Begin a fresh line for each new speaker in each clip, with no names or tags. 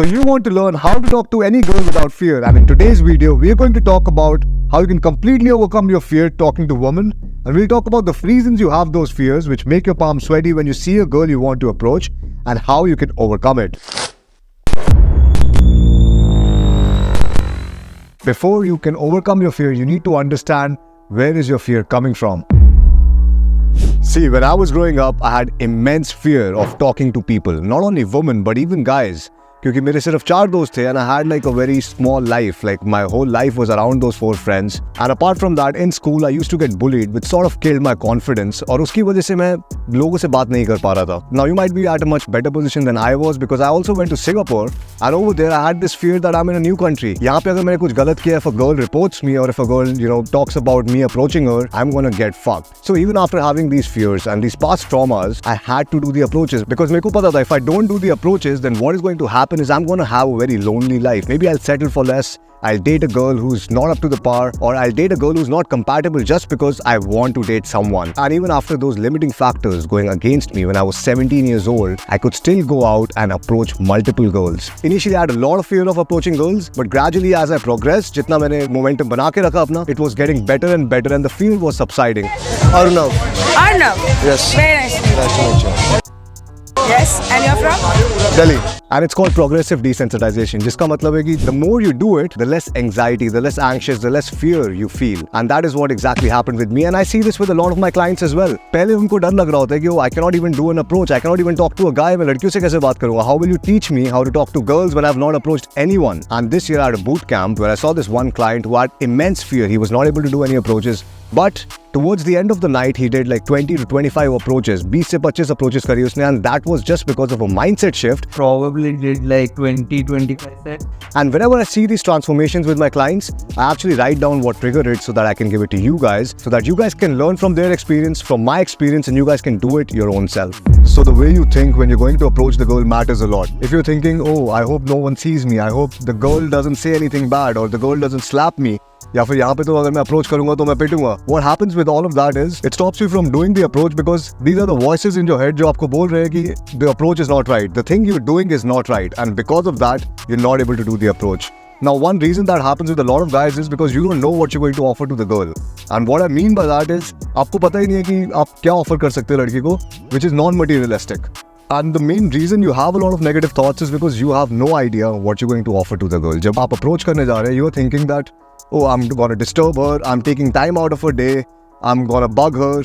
So you want to learn how to talk to any girl without fear, and in today's video, we are going to talk about how you can completely overcome your fear talking to women, and we'll talk about the reasons you have those fears which make your palms sweaty when you see a girl you want to approach, and how you can overcome it. Before you can overcome your fear, you need to understand where is your fear coming from. See, when I was growing up, I had immense fear of talking to people, not only women but even guys. क्योंकि मेरे सिर्फ 4 दोस्त थे and I had like a very small life, like my whole life was around those 4 friends, and apart from that in school I used to get bullied, which sort of killed my confidence, और उसकी वजह से मैं लोगों से बात नहीं कर पा रहा था. Now you might be at a much better position than I was because I also went to Singapore, and over there I had this fear that I'm in a new country. यहाँ पे अगर मैंने कुछ गलत किया, if a girl reports me or if a girl talks about me approaching her, I'm gonna get fucked. So even after having these fears and these past traumas, I had to do the approaches because मेरे को पता था if I don't do the approaches, then what is going to happen is I'm going to have a very lonely life. Maybe I'll settle for less, I'll date a girl who's not up to the par, or I'll date a girl who's not compatible just because I want to date someone. And even after those limiting factors going against me when I was 17 years old, I could still go out and approach multiple girls. Initially I had a lot of fear of approaching girls, but gradually as I progressed, जितना मैंने momentum बना के रखा अपना, it was getting better and better and the fear was subsiding. Arunav.
Arnav?
Yes.
Very nice to meet you.
Nice to meet you.
Yes, and you're from?
Delhi. And it's called progressive desensitization, जिसका मतलब है कि the more you do it, the less anxiety, the less anxious, the less fear you feel. And that is what exactly happened with me, and I see this with a lot of my clients as well. पहले उनको डर लग रहा होता है कि I cannot even do an approach, I cannot even talk to a guy, मैं लड़कियों से कैसे बात करूँगा? How will you teach me how to talk to girls when I have not approached anyone? And this year I had a boot camp where I saw this one client who had immense fear. He was not able to do any approaches, but towards the end of the night, he did like 20 to 25 approaches, 20 से 25 approaches करी उसने, and that was just because of a mindset shift.
Probably did like 20-25 sets.
And whenever I see these transformations with my clients, I actually write down what triggered it so that I can give it to you guys, so that you guys can learn from their experience, from my experience, and you guys can do it your own self. So the way you think when you're going to approach the girl matters a lot. If you're thinking, oh, I hope no one sees me, I hope the girl doesn't say anything bad, or the girl doesn't slap me, या फिर यहाँ पे तो अगर मैं approach करूँगा तो मैं पिटूँगा. What happens with all of that is it stops you from doing the approach because these are the voices in your head जो आपको बोल रहे हैं कि the approach is not right, the thing you're doing is not right, and because of that you're not able to do the approach. Now one reason that happens with a lot of guys is because you don't know what you're going to offer to the girl, and what I mean by that is आपको पता ही नहीं है कि आप क्या offer कर सकते हैं लड़की को, which is non-materialistic. And the main reason you have a lot of negative thoughts is because you have no idea what you're going to offer to the girl. जब आप approach करने जा रहे हैं, you're thinking that, oh, I'm gonna disturb her, I'm taking time out of her day, I'm gonna bug her.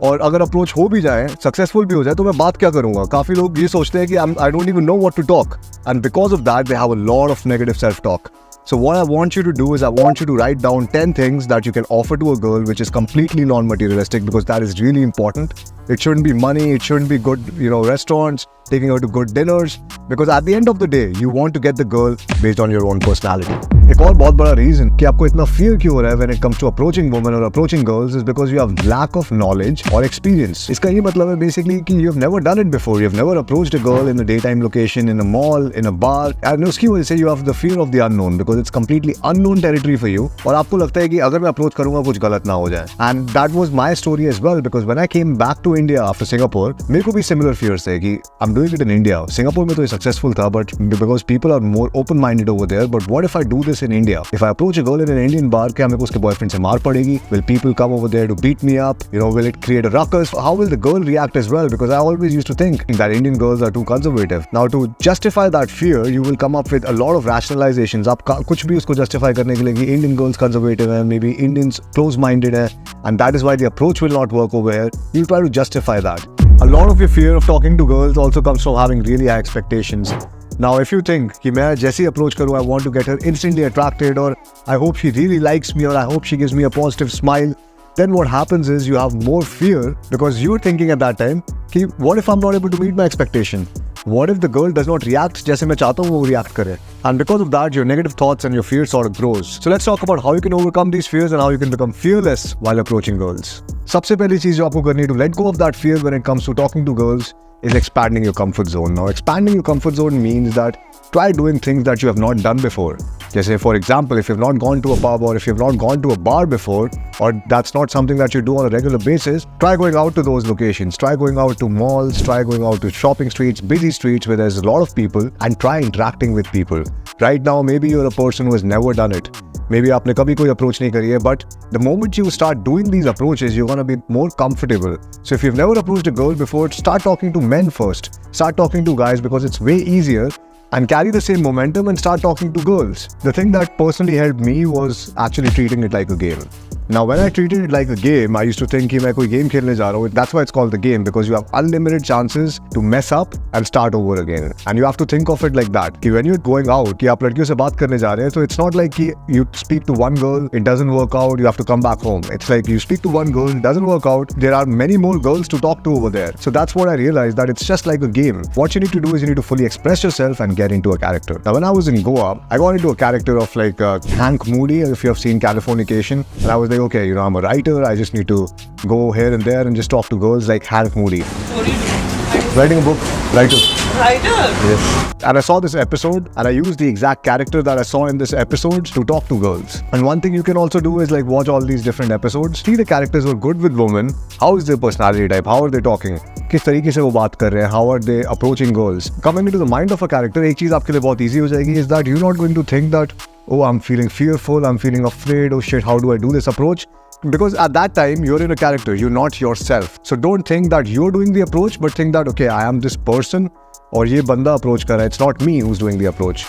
और अगर approach हो भी जाए, successful भी हो जाए, तो मैं बात क्या करूँगा? काफ़ी लोग ये सोचते हैं कि I don't even know what to talk, and because of that, they have a lot of negative self-talk. So what I want you to do is I want you to write down 10 things that you can offer to a girl which is completely non-materialistic, because that is really important. It shouldn't be money, it shouldn't be good, restaurants, taking her to good dinners, because at the end of the day, you want to get the girl based on your own personality. एक और बहुत बड़ा reason कि आपको इतना fear क्यों हो रहा है when it comes to approaching women or approaching girls is because you have lack of knowledge or experience. इसका ये मतलब है basically कि you have never done it before. You have never approached a girl in a daytime location, in a mall, in a bar, and उसकी वजह से you have the fear of the unknown because it's completely unknown territory for you. और आपको लगता है कि अगर मैं approach करूँगा कुछ गलत ना हो जाए. And that was my story as well, because when I came back to India after Singapore, मेरे को भी similar fears थे कि I'm doing it in India. Singapore में तो ये successful था, but because people are more open-minded over there. But what if I do this in India? If I approach a girl in an Indian bar, क्या मेरे को उसके boyfriend से मार पड़ेगी? Will people come over there to beat me up? Will it create a ruckus? How will the girl react as well? Because I always used to think that Indian girls are too conservative. Now to justify that fear, you will come up with a lot of rationalizations. आप कुछ भी उसको justify करने के लिए कि Indian girls conservative हैं, maybe Indians close-minded हैं, and that is why the approach will not work over here. You'll try to justify that. A lot of your fear of talking to girls also comes from having really high expectations. Now if you think कि मैं जैसे approach करूँ, I want to get her instantly attracted, or I hope she really likes me, or I hope she gives me a positive smile, then what happens is you have more fear because you're thinking at that time कि what if I'm not able to meet my expectation? What if the girl does not react जैसे मैं चाहता हूँ वो react करे? And because of that, your negative thoughts and your fear sort of grows. So let's talk about how you can overcome these fears and how you can become fearless while approaching girls. सबसे पहली चीज जो आपको करनी है to let go of that fear when it comes to talking to girls is expanding your comfort zone. Now, expanding your comfort zone means that try doing things that you have not done before. जैसे for example, if you've not gone to a pub or if you've not gone to a bar before, or that's not something that you do on a regular basis, try going out to those locations. Try going out to malls, try going out to shopping streets, busy streets where there's a lot of people, and try interacting with people. Right now, maybe you're a person who has never done it. Maybe आपने कभी कोई approach नहीं करी है, but the moment you start doing these approaches, you're gonna be more comfortable. So if you've never approached a girl before, start talking to men first. Start talking to guys because it's way easier, and carry the same momentum and start talking to girls. The thing that personally helped me was actually treating it like a game. Now, when I treated it like a game, I used to think कि मैं कोई game खेलने जा रहा हूँ. That's why it's called the game, because you have unlimited chances to mess up and start over again. And you have to think of it like that. कि when you're going out, कि आप लड़कियों से बात करने जा रहे हैं, so it's not like कि you speak to one girl, it doesn't work out, you have to come back home. It's like you speak to one girl, it doesn't work out, there are many more girls to talk to over there. So that's what I realized, that it's just like a game. What you need to do is you need to fully express yourself and get into a character. Now, when I was in Goa, I got into a character of like Hank Moody, if you have seen Californication, and I was like, okay, I'm a writer, I just need to go here and there and just talk to girls like Hank Moody.
What do you do?
Writing a book, writer.
Writer?
Yes. And I saw this episode and I used the exact character that I saw in this episode to talk to girls. And one thing you can also do is like watch all these different episodes, see the characters who are good with women, how is their personality type, how are they talking, किस तरीके से वो बात कर रहे हैं, how are they approaching girls. Coming into the mind of a character, एक चीज आपके लिए बहुत easy हो जाएगी is that you're not going to think that, oh, I'm feeling fearful, I'm feeling afraid, oh shit, how do I do this approach? Because at that time, you're in a character, you're not yourself. So don't think that you're doing the approach, but think that, okay, I am this person, और ये बंदा approach कर रहा है, it's not me who's doing the approach.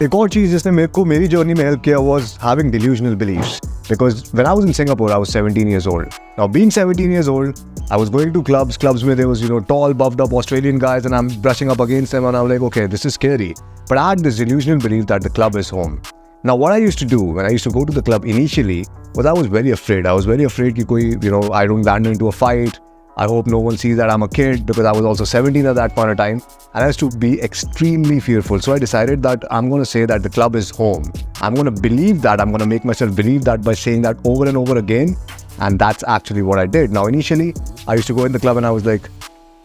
एक और चीज जिसने मेरे को मेरी जर्नी में हेल्प किया was having delusional beliefs. Because when I was in Singapore, I was 17 years old. Now, being 17 years old, I was going to clubs where there was, tall, buffed up Australian guys, and I'm brushing up against them, and I'm like, okay, this is scary. But I had this delusional belief that the club is home. Now, what I used to do when I used to go to the club initially was I was very afraid. I was very afraid that I don't land into a fight. I hope no one sees that I'm a kid, because I was also 17 at that point of time. And I used to be extremely fearful. So I decided that I'm going to say that the club is home. I'm going to believe that. I'm going to make myself believe that by saying that over and over again. And that's actually what I did. Now, initially, I used to go in the club and I was like,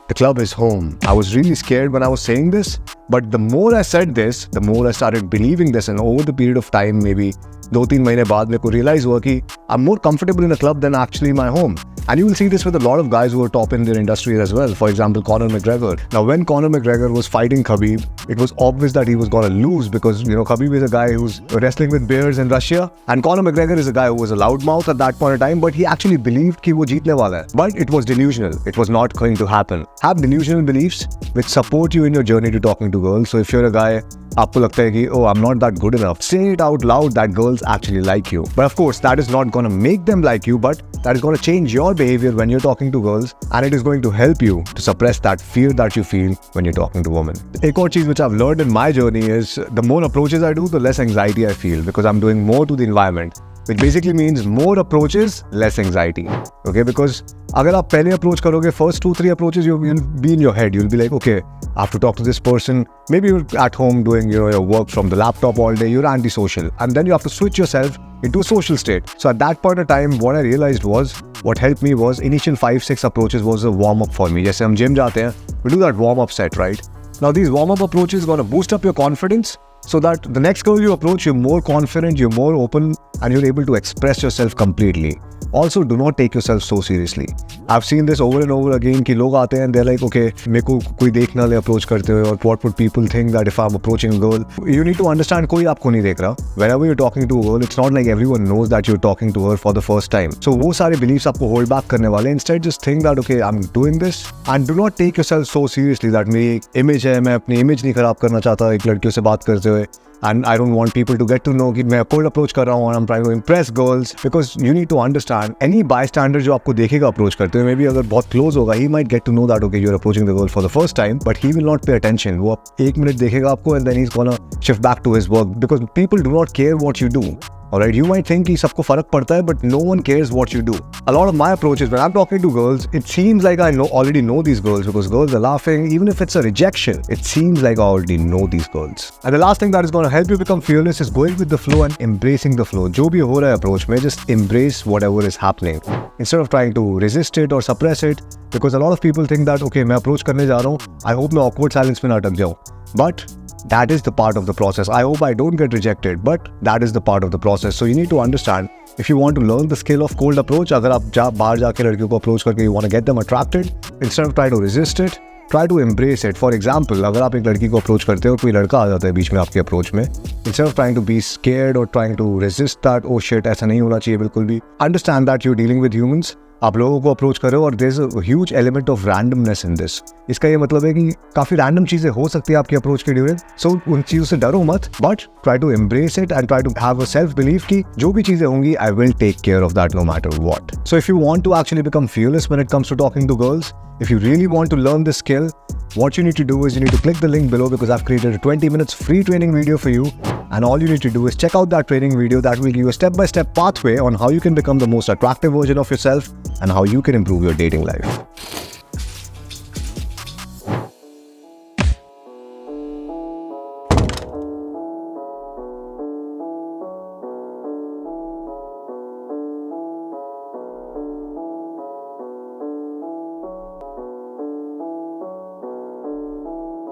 the club is home. I was really scared when I was saying this. But the more I said this, the more I started believing this. And over the period of time, maybe 2-3 महीने बाद मेरे को realize हुआ कि I'm more comfortable in a club than actually my home. And you will see this with a lot of guys who are top in their industry as well. For example, Conor McGregor. Now, when Conor McGregor was fighting Khabib, it was obvious that he was going to lose because, Khabib is a guy who's wrestling with bears in Russia. And Conor McGregor is a guy who was a loudmouth at that point in time, but he actually believed कि वो जीतने वाला है. But it was delusional. It was not going to happen. Have delusional beliefs which support you in your journey to talking to girls. So if you're a guy, आपको लगता है कि oh, I'm not that good enough, say it out loud that girls actually like you. But of course, that is not going to make them like you, but that is going to change your behavior when you're talking to girls, and it is going to help you to suppress that fear that you feel when you're talking to women. एक और चीज which I've learned in my journey is the more approaches I do, the less anxiety I feel, because I'm doing more to the environment. Which basically means more approaches, less anxiety. Okay, because अगर आप पहले approach करोगे, first 2-3 approaches, you'll be in your head. You'll be like, okay, I have to talk to this person. Maybe you're at home doing your work from the laptop all day. You're antisocial, and then you have to switch yourself into a social state. So at that point of time, what I realized was, what helped me was initial 5-6 approaches was a warm up for me. जैसे हम gym जाते हैं, we do that warm up set, right? Now these warm up approaches gonna boost up your confidence, so that the next girl you approach, you're more confident, you're more open, and you're able to express yourself completely. Also, do not take yourself so seriously. I've seen this over and over again कि लोग आते हैं and they're like, okay, मेरे को कोई देख ना ले approach करते हुए, or what would people think that if I'm approaching a girl? You need to understand कोई आपको नहीं देख रहा. Whenever you're talking to a girl, it's not like everyone knows that you're talking to her for the first time. So वो सारे beliefs आपको hold back करने वाले. Instead, just think that okay, I'm doing this, and do not take yourself so seriously that मेरी image है, मैं अपनी image नहीं खराब करना चाहता एक लड़कियों से बात करते हुए. And I don't want people to get to know कि मैं cold approach कर रहा हूँ and I'm trying to impress girls, because you need to understand any bystander जो आपको देखेगा approach करते हुए, maybe अगर बहुत close होगा, he might get to know that okay, you're approaching the girl for the first time, but he will not pay attention. वो 1 minute देखेगा आपको and then he's gonna shift back to his work, because people do not care what you do. Alright, you might think कि सबको फर्क पड़ता है, but no one cares what you do. A lot of my approaches when I'm talking to girls, it seems like I already know these girls, because girls are laughing. Even if it's a rejection, it seems like I already know these girls. And the last thing that is going to help you become fearless is going with the flow and embracing the flow. जो भी हो रहा है approach में, just embrace whatever is happening instead of trying to resist it or suppress it. Because a lot of people think that okay, मैं approach करने जा रहा हूँ, I hope मैं awkward silence में ना अटक जाऊँ. But that is the part of the process. I hope I don't get rejected, but that is the part of the process. So you need to understand, if you want to learn the skill of cold approach, अगर आप बाहर जाके लड़कियों को approach करके you want to get them attracted, instead of try to resist it, try to embrace it. For example, अगर आप एक लड़की को approach करते हो और कोई लड़का आ जाता है बीच में आपके approach में, instead of trying to be scared or trying to resist that, oh shit, ऐसा नहीं होना चाहिए बिल्कुल भी, understand that you're dealing with humans. आप लोगों को अप्रोच करो और there's a huge element of randomness in this. इसका ये मतलब है कि काफ़ी रैंडम चीज़ें हो सकती है आपकी अप्रोच के ड्यूरिंग. सो उन चीज़ों से डरो मत, but try to embrace it and try to have a self believe कि जो भी चीज़ें होंगी, I will take care of that no matter what. So if you want to actually become fearless when it comes to talking to girls, if you really want to learn this skill, what you need to do is you need to click the link below, because I've created a 20 minutes free training video for you. And all you need to do is check out that training video that will give you a step-by-step pathway on how you can become the most attractive version of yourself and how you can improve your dating life.